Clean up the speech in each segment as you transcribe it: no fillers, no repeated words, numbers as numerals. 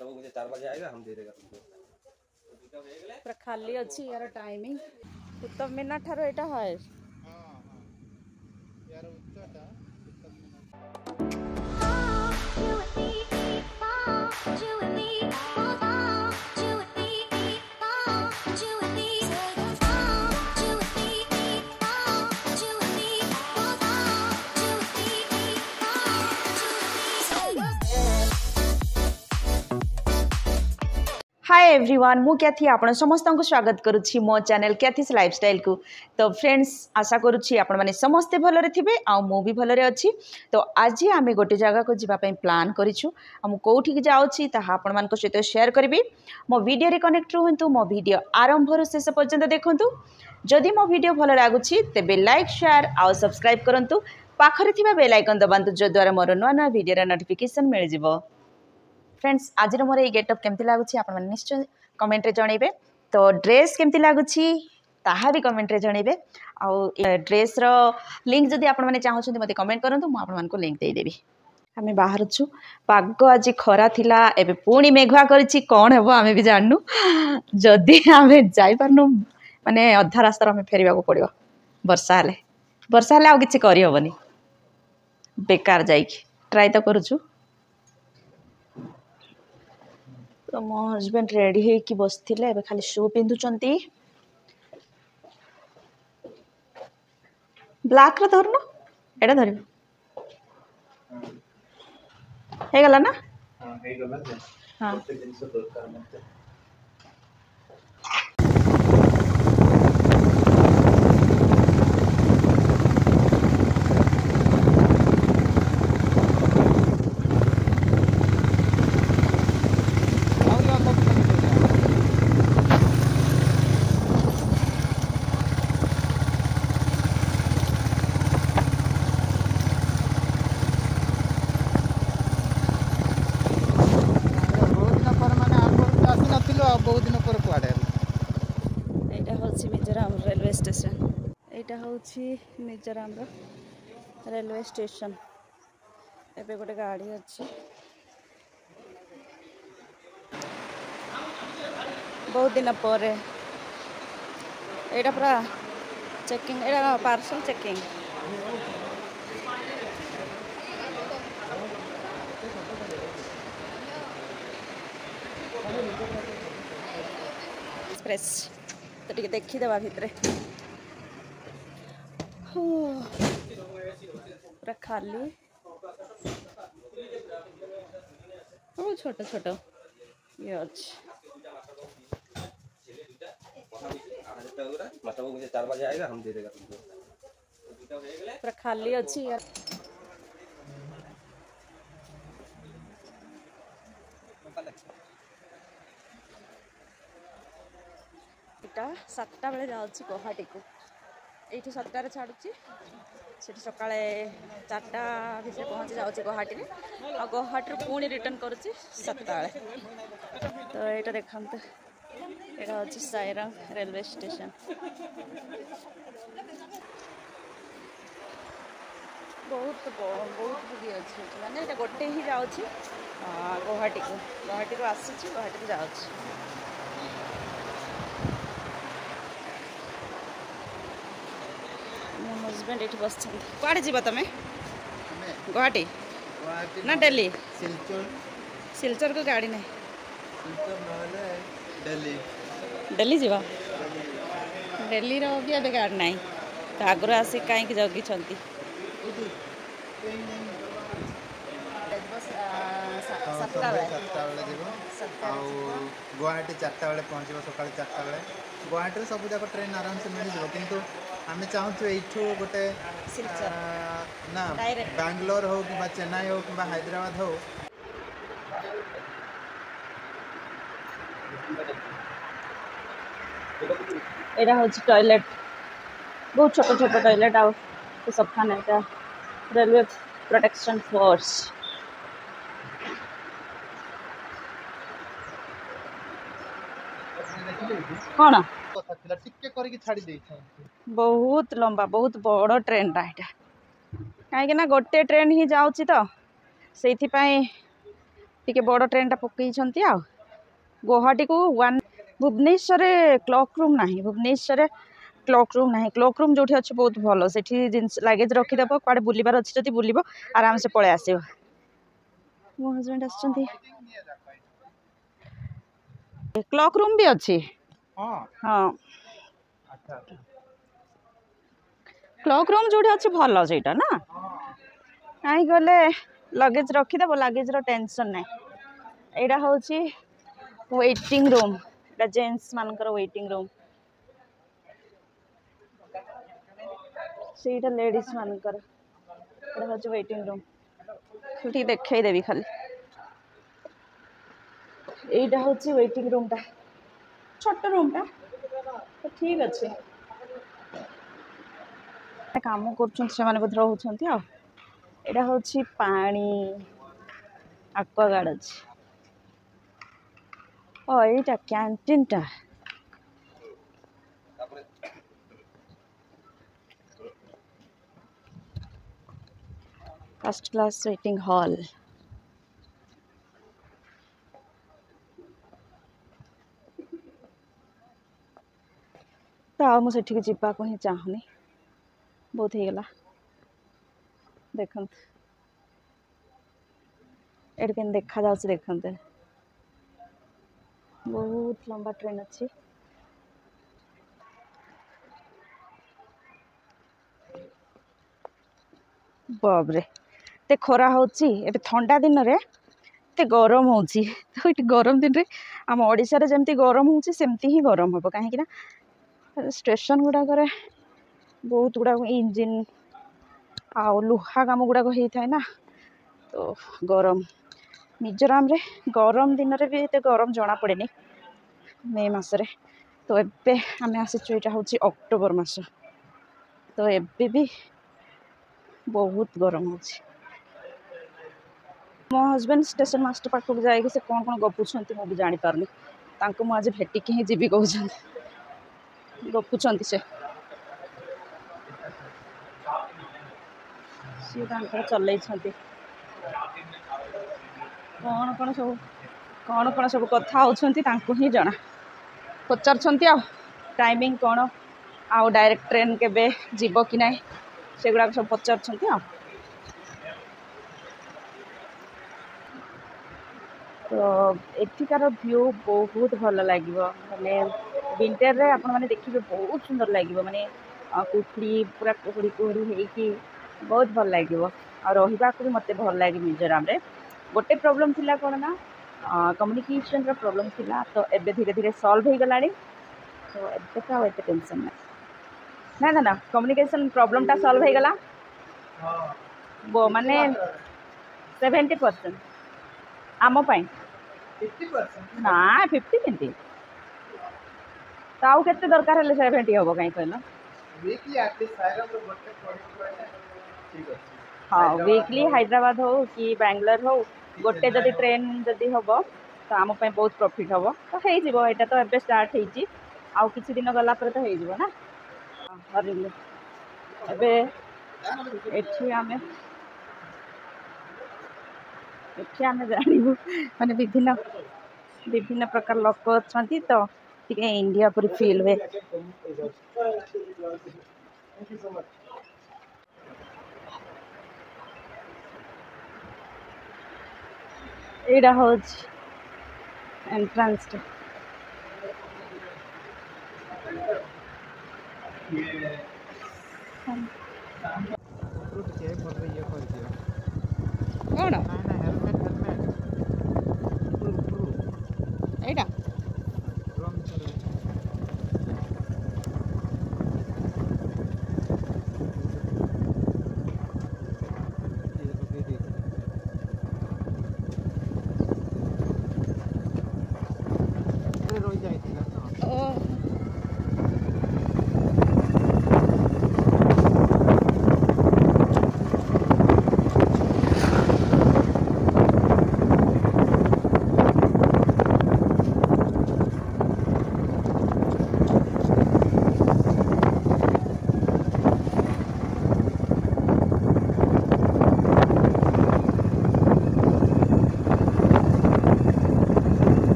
मतलब मुझे 4 बजे आएगा, हम दे देगा तुमको। पूरा खाली अच्छी यार टाइमिंग उत्तम मीनार ठारो एटा है। हां हां यार उच्चटा उत्तम मीनार। हाय एवरीवन, मु क्या थी आपण समस्त को स्वागत करुच्ची मो चैनल क्या थी लाइफस्टाइल को। तो फ्रेंड्स आशा करुच्ची आपण माने समस्ते भलरे थिबे आ मु भी भलरे अछि। तो आज आमे गोटे जगह को जीवा पई प्लान करिछु। हम कोठी के जाउछि ता आपण मान को सहित शेयर करबी। मो वीडियो रे कनेक्ट रहंतु, मो वीडियो आरंभ रु शेष पर्यंत देखंतु। जदि मो वीडियो भल लागुछि तेबे लाइक शेयर आ सब्सक्राइब करंतु। पाखरे थिबा बेल आइकन दबांतु जो द्वारा मोर नवा नवा वीडियो रा नोटिफिकेशन मिल जिवो। फ्रेंड्स आज मोर ये गेटअप केमती लगुच निश्चय कमेंट रे जनइबे। तो ड्रेस केमती लगुच ताहा भी कमेंट रे जनइबे। आ ड्रेस रो लिंक जदि आपण माने चाहछन्ती मते कमेंट करंतु, मु आपण मान को लिंक दे देबी। आमे बाहर छु, पाग आज खरा थिला, एबे पुणी मेघुआ करछि, कोन हेबो आमे भी जाननु। जदि आमे जाई परनु माने अधा रास्ता आमे फेरिबा को पड़ियो। वर्षा हले आ किछि करि होबनी, बेकार जाई ट्राई तो करूछु। तो मो हस्बैंड रेडी है कि बसथिले, एबे खाली शू पिंधुचंती। ब्लैक रे धरनो एडा धरिबो हे गला ना। हां हे गला जे हां ते जिंस दरकार मते। बहुत दिन पर कुआडे एटा होछि मिजोराम रेलवे स्टेशन। एटा होछि मिजोराम रो रेलवे स्टेशन। एबे गोटे गाड़ी अछि, बहुत दिन पर एटा पूरा चेकिंग, एटा पार्सल चेकिंग। एक्सप्रेस तो टिके देखी देवा भितरे पूरा खाली। ओ छोट छोट ये अछि। मतलब मुझे 4 बजे आएगा, हम दे देगा तुमको। पूरा खाली अछि यार। इटा 7टा बेले जाउछि गुवाहाटी को। एठी 7टा रे छाडुछि, सेठी सकाळे 4टा भितर पहुंची जाउछि गुवाहाटी रे। आ गुवाहाटी रो पुणी रिटर्न करूछि 7टा बेले। तो एटा देखंत, एटा होछि साइरंग रेलवे स्टेशन। बहुत बुगी अछि माने एटा गोटे ही जाउछि गुवाहाटी को। गुवाहाटी रो आसीछि, गुवाहाटी रो जाउछि। मो हस्बैंड एठी बसछन। कुआडे जीवा तमे? गुवाहाटी ना दिल्ली? सिलचर। सिलचर को गाड़ी नहीं, सिलचर नहले दिल्ली। दिल्ली जीवा? दिल्ली रो भी अबे गाड़ी नहीं, तो आगरो आसी काई कि जगी छंती। सत्ता बेले जीव गुवाहाटी 4टा बेले पहुँचो, सकाल 4टा बेले। गुवाहाटी सब जाक ट्रेन आराम से मिल जाए, किंतु आम चाहूँ यू गोटे ना बैंगलोर हो कि चेन्नई हो कि हैदराबाद हो। एटा होछि टॉयलेट, बहुत छोट छोट टॉयलेट आ सफा नहीं। एटा रेलवे प्रोटेक्शन फोर्स। कौन बहुत लंबा, बहुत बड़ ट्रेन टा कहीं गोटे ट्रेन ही जाऊँगी तो से टिके बड़ ट्रेन टा पकई आ गुवाहाटी को वन भुवनेश्वर क्लॉक रूम नहीं भुवनेश्वर क्लॉक रूम नहीं क्लॉक रूम जो अच्छे बहुत भल से लगेज रखीदेव कड़े बुलबार अच्छे जब बुल आराम से पलि आस मो हजबैंड आसछंती क्लॉक रूम भी अच्छी हाँ क्लॉक रूम जो अच्छे भल से ना कहीं गले लगेज रखीदेव लगेज टेंशन ना यहाँ हूँ वेटिंग रूम जेन्ट्स मानकर वेटिंग रूम से लेडीज मानकर हूँ वेटिंग रूम से देखई देवी खाली यहाँ हूँ वेटिंग रूम टा छोट रूम टा तो ठीक अच्छे काम कर रोच यहाँ हूँ पानी आक्वागार्ड अच्छी यहाँ कैंटीन टा फर्स्ट क्लास वेटिंग हॉल तो मुझे जावाक ही चाहूनी बहुत हो गला देखते ये के देखा जा देखते बहुत लंबा ट्रेन अच्छी बाबरे ते खरा होची एबे ठंडा दिन रे ते गरम होची तो ये गरम दिन रे आम ओडिशा रे जेमती गरम होची सेमती ही गरम हम कहीं स्टेशन गुड़ाक बहुत गुड़ाक इंजिन आ लुहा काम गुड़ाक होता है ना तो गरम मिजोराम रे गरम दिन रे भी तो गरम जना पड़े मे मसरे तो एबे आम आसीचु यहाँ हूँ अक्टोबर मास तो एबे भी बहुत गरम हो मो हजबैंड स्टेशन मास्टर पाखक जाए से कौन कौन गपुंट मुझे जापारनी मुझे आज भेटिकी ही जीवी कहते गपुंट से चल कौन कौन सब कथा होती ही जना पचार टाइमिंग कौन आउ डायरेक्ट ट्रेन केबे जीव कि ना से गुड़ा सब पचार तो एठिकार व्यू बहुत भल लगे मैंने विंटर रे आपण मैंने देखिए बहुत सुंदर लगे मैंने कुहुड़ी पूरा कुहुड़ी कुहुड़ी होगी बहुत भल लगे और रहा भी मत भल लगे मिजोराम रे गोटे प्रॉब्लम थिला कौन ना कम्युनिकेशन रा प्रॉब्लम थिला तो एबे धीरे धीरे सॉल्व हो गला तो एबे तो एते टेंशन ना ना ना कम्युनिकेशन प्रॉब्लम टा सॉल्व हो गला वो माने 70% आम पाई 50% ना 50 केंती तो आउ केते दरकार हेले 70 होबो काई कहलो वीकली एटलीस्ट साइरम रो गोटे पॉइंट ठीक अछि हाँ वीकली हैदराबाद हो कि बैंगलोर हो गोटे जदि ट्रेन जदि हम तो आम बहुत प्रॉफिट हम तो हो यहाँ तो एबे स्टार्ट होती आउ किसी दिन गला पर तो हो ना हरिले एबे एठी आमे जानू माने विभिन्न विभिन्न प्रकार लोक अच्छा तो टे इंडिया पर फील हुए यहाँ हूँ एंट्रांस कौन एटा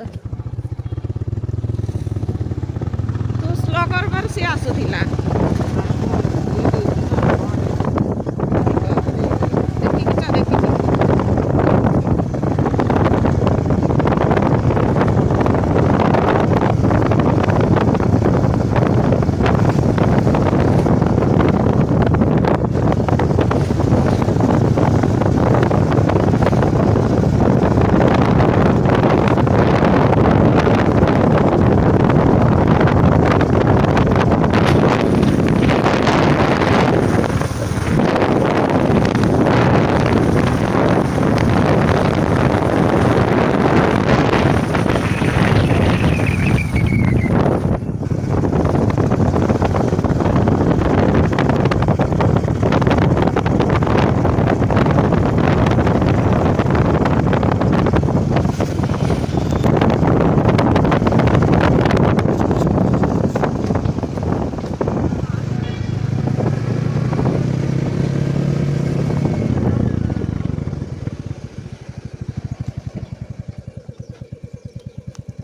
ତ ତୁ ସ୍ଲୋ କର ସେ ଆସୁଥିଲା ଦେଖିକି ଚା ଦେଖିକି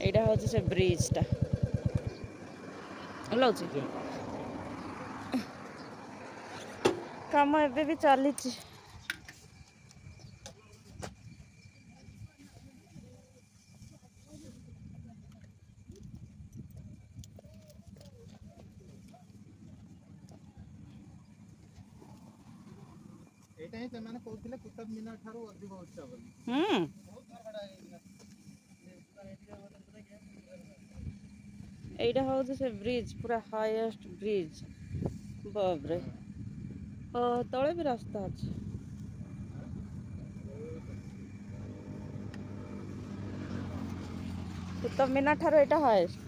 এইটা হচ্ছে সে ব্রিজটা ওলাଉଛି কাম ଏବେ ବି ଚାଲିଛି ଏଇଟା ହିଁ ସେମାନେ କହୁଥିଲେ କୁତବ ମିନାର ଠାରୁ ଅଧିକ ଉଚ୍ଚ ବୋଲି এইটা হচ্ছে সে ব্রিজ পুরা হাইয়েস্ট ব্রিজ বাপরে তলে ବି রাস্তা আছে কুতুব মিনার ঠাରୁ এটা হাইয়েস্ট